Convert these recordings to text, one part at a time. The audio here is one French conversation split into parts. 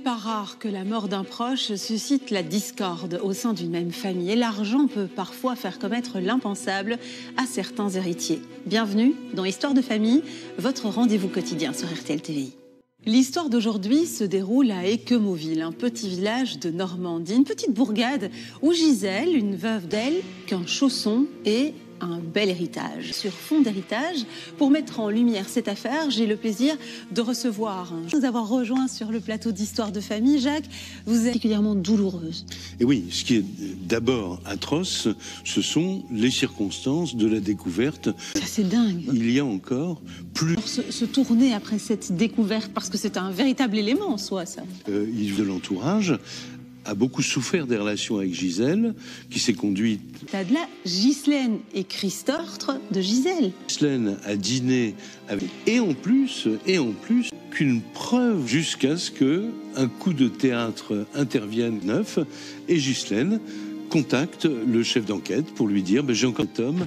pas rare que la mort d'un proche suscite la discorde au sein d'une même famille. Et l'argent peut parfois faire commettre l'impensable à certains héritiers. Bienvenue dans Histoire de famille, votre rendez-vous quotidien sur RTL TVI. L'histoire d'aujourd'hui se déroule à Équemauville, un petit village de Normandie, une petite bourgade où Gisèle, une veuve d'elle, qu'un chausson et un bel héritage. Sur fond d'héritage, pour mettre en lumière cette affaire, j'ai le plaisir de recevoir nous avoir rejoint sur le plateau d'Histoire de famille. Jacques, vous êtes particulièrement douloureuse. Et oui, ce qui est d'abord atroce, ce sont les circonstances de la découverte. Ça, c'est dingue. Il y a encore plus... Alors, se tourner après cette découverte, parce que c'est un véritable élément en soi, ça. De l'entourage a beaucoup souffert des relations avec Gisèle, qui s'est conduite... T'as de là Ghislaine et Christophe de Gisèle. Ghislaine a dîné avec... Et en plus, qu'une preuve jusqu'à ce qu'un coup de théâtre intervienne neuf, et Ghislaine contacte le chef d'enquête pour lui dire j'ai encore cet homme,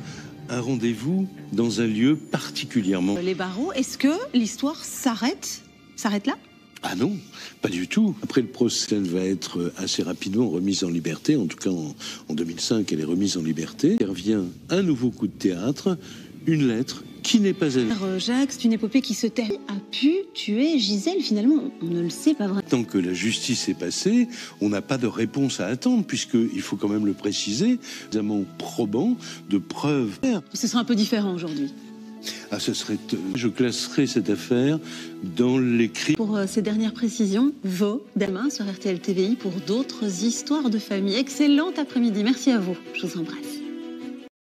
un rendez-vous dans un lieu particulièrement... Les barreaux, est-ce que l'histoire s'arrête là ? Ah non, pas du tout. Après le procès, elle va être assez rapidement remise en liberté. En tout cas, en 2005, elle est remise en liberté. Il revient un nouveau coup de théâtre, une lettre qui n'est pas elle. Jacques, c'est une épopée qui se termine. A pu tuer Gisèle, finalement, on ne le sait pas vraiment. Tant que la justice est passée, on n'a pas de réponse à attendre, puisqu'il faut quand même le préciser, évidemment probant, de preuves. Ce sera un peu différent aujourd'hui. Ah, je classerai cette affaire dans les crimes. Pour ces dernières précisions, demain sur RTL TVI pour d'autres histoires de famille. Excellent après-midi. Merci à vous. Je vous embrasse.